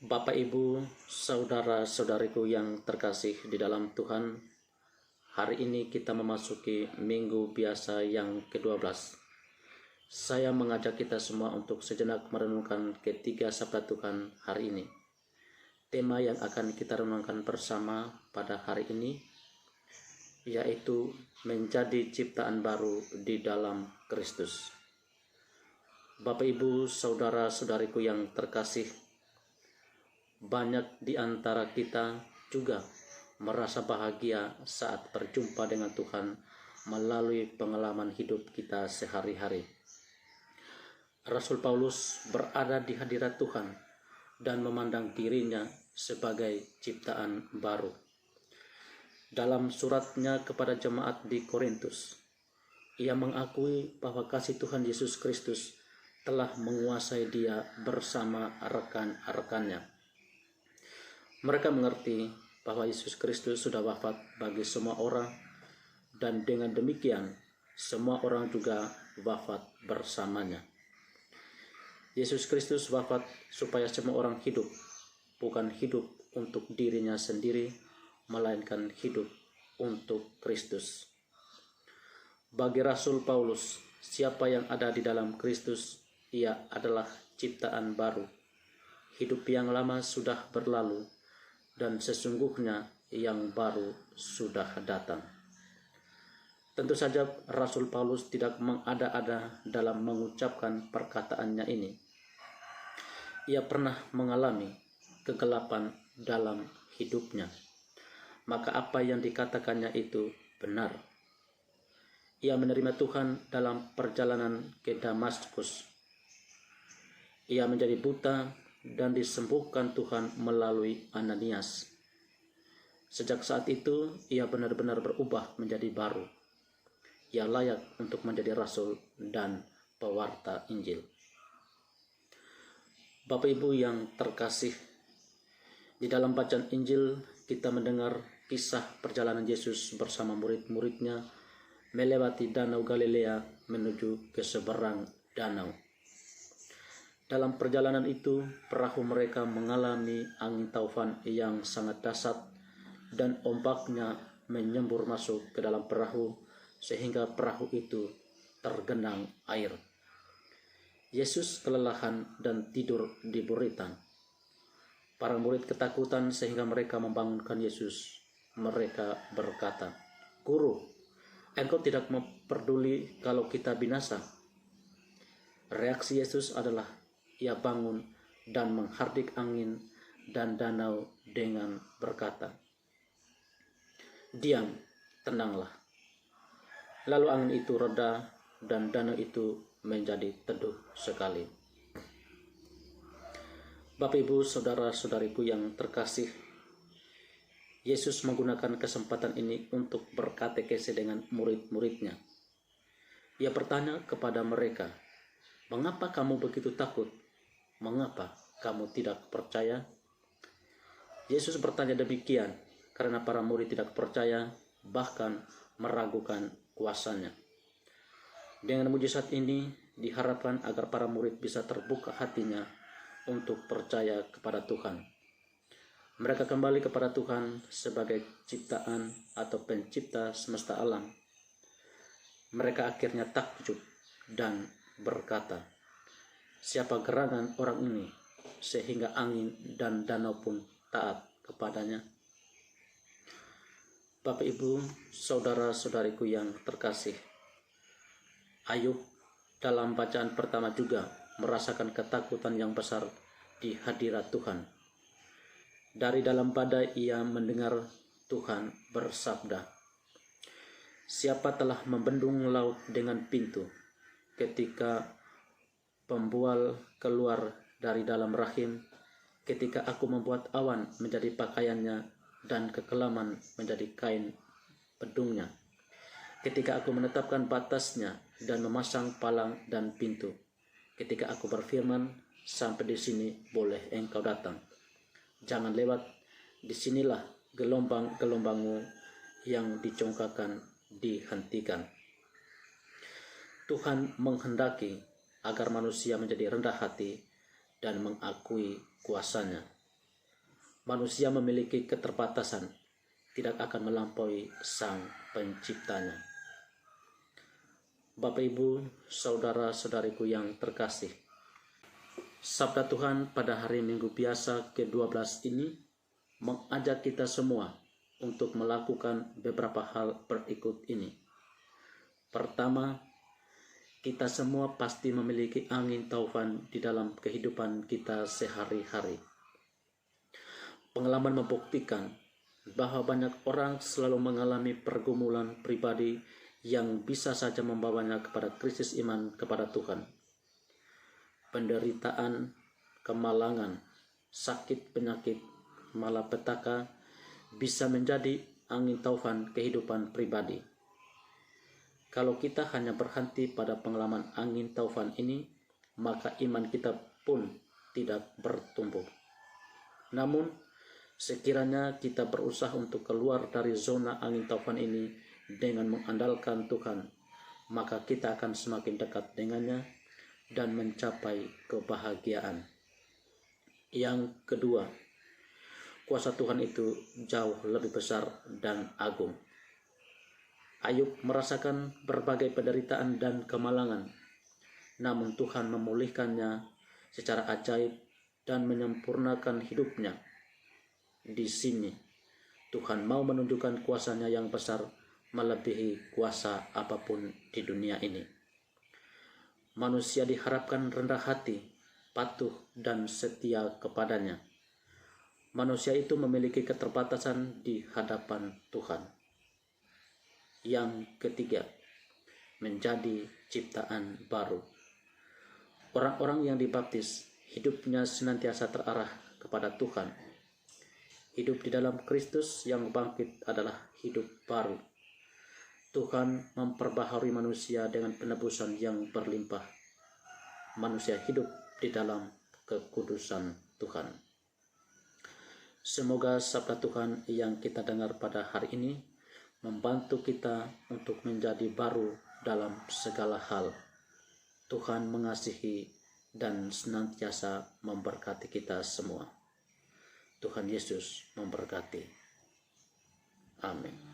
Bapak, Ibu, saudara-saudariku yang terkasih di dalam Tuhan, hari ini kita memasuki minggu biasa yang ke-12. Saya mengajak kita semua untuk sejenak merenungkan ketiga sabda Tuhan hari ini. Tema yang akan kita renungkan bersama pada hari ini yaitu menjadi ciptaan baru di dalam Kristus. Bapak, Ibu, saudara-saudariku yang terkasih, banyak di antara kita juga merasa bahagia saat berjumpa dengan Tuhan melalui pengalaman hidup kita sehari-hari. Rasul Paulus berada di hadirat Tuhan dan memandang dirinya sebagai ciptaan baru. Dalam suratnya kepada jemaat di Korintus, ia mengakui bahwa kasih Tuhan Yesus Kristus telah menguasai dia bersama rekan-rekannya. Mereka mengerti bahwa Yesus Kristus sudah wafat bagi semua orang, dan dengan demikian semua orang juga wafat bersamanya. Yesus Kristus wafat supaya semua orang hidup, bukan hidup untuk dirinya sendiri, melainkan hidup untuk Kristus. Bagi Rasul Paulus, siapa yang ada di dalam Kristus, ia adalah ciptaan baru. Hidup yang lama sudah berlalu, dan sesungguhnya yang baru sudah datang. Tentu saja Rasul Paulus tidak mengada-ada dalam mengucapkan perkataannya ini. Ia pernah mengalami kegelapan dalam hidupnya. Maka apa yang dikatakannya itu benar. Ia menerima Tuhan dalam perjalanan ke Damaskus. Ia menjadi buta dan disembuhkan Tuhan melalui Ananias. Sejak saat itu, ia benar-benar berubah menjadi baru. Ia layak untuk menjadi rasul dan pewarta Injil. Bapak Ibu yang terkasih, di dalam bacaan Injil kita mendengar kisah perjalanan Yesus bersama murid-muridnya melewati Danau Galilea menuju ke seberang danau. Dalam perjalanan itu, perahu mereka mengalami angin taufan yang sangat dahsyat dan ombaknya menyembur masuk ke dalam perahu sehingga perahu itu tergenang air. Yesus kelelahan dan tidur di buritan. Para murid ketakutan sehingga mereka membangunkan Yesus. Mereka berkata, "Guru, Engkau tidak peduli kalau kita binasa?" Reaksi Yesus adalah ia bangun dan menghardik angin dan danau dengan berkata, "Diam, tenanglah." Lalu angin itu reda dan danau itu menjadi teduh sekali. Bapak, Ibu, saudara-saudariku yang terkasih, Yesus menggunakan kesempatan ini untuk berkatekese dengan murid-muridnya. Ia bertanya kepada mereka, "Mengapa kamu begitu takut? Mengapa kamu tidak percaya?" Yesus bertanya demikian karena para murid tidak percaya, bahkan meragukan kuasanya. Dengan mujizat ini diharapkan agar para murid bisa terbuka hatinya untuk percaya kepada Tuhan. Mereka kembali kepada Tuhan sebagai ciptaan atau pencipta semesta alam. Mereka akhirnya takjub dan berkata, "Siapa gerangan orang ini sehingga angin dan danau pun taat kepadanya?" Bapak, Ibu, saudara-saudariku yang terkasih, Ayub dalam bacaan pertama juga merasakan ketakutan yang besar di hadirat Tuhan. Dari dalam badai ia mendengar Tuhan bersabda, "Siapa telah membendung laut dengan pintu ketika pembual keluar dari dalam rahim, ketika aku membuat awan menjadi pakaiannya dan kekelaman menjadi kain pedungnya, ketika aku menetapkan batasnya dan memasang palang dan pintu, ketika aku berfirman, sampai di sini boleh engkau datang. Jangan lewat, disinilah gelombang-gelombangmu yang dicongkakkan dihentikan." Tuhan menghendaki agar manusia menjadi rendah hati dan mengakui kuasanya. Manusia memiliki keterbatasan, tidak akan melampaui Sang Penciptanya. Bapak, Ibu, saudara-saudariku yang terkasih, Sabda Tuhan pada hari Minggu biasa ke-12 ini mengajak kita semua untuk melakukan beberapa hal berikut ini. Pertama, kita semua pasti memiliki angin taufan di dalam kehidupan kita sehari-hari. Pengalaman membuktikan bahwa banyak orang selalu mengalami pergumulan pribadi yang bisa saja membawanya kepada krisis iman kepada Tuhan. Penderitaan, kemalangan, sakit, penyakit, malapetaka bisa menjadi angin taufan kehidupan pribadi. Kalau kita hanya berhenti pada pengalaman angin taufan ini, maka iman kita pun tidak bertumbuh. Namun, sekiranya kita berusaha untuk keluar dari zona angin taufan ini dengan mengandalkan Tuhan, maka kita akan semakin dekat dengannya dan mencapai kebahagiaan. Yang kedua, kuasa Tuhan itu jauh lebih besar dan agung. Ayub merasakan berbagai penderitaan dan kemalangan, namun Tuhan memulihkannya secara ajaib dan menyempurnakan hidupnya. Di sini, Tuhan mau menunjukkan kuasa-Nya yang besar melebihi kuasa apapun di dunia ini. Manusia diharapkan rendah hati, patuh, dan setia kepadanya. Manusia itu memiliki keterbatasan di hadapan Tuhan. Yang ketiga, menjadi ciptaan baru. Orang-orang yang dibaptis, hidupnya senantiasa terarah kepada Tuhan. Hidup di dalam Kristus yang bangkit adalah hidup baru. Tuhan memperbaharui manusia dengan penebusan yang berlimpah. Manusia hidup di dalam kekudusan Tuhan. Semoga sabda Tuhan yang kita dengar pada hari ini membantu kita untuk menjadi baru dalam segala hal. Tuhan mengasihi dan senantiasa memberkati kita semua. Tuhan Yesus memberkati. Amin.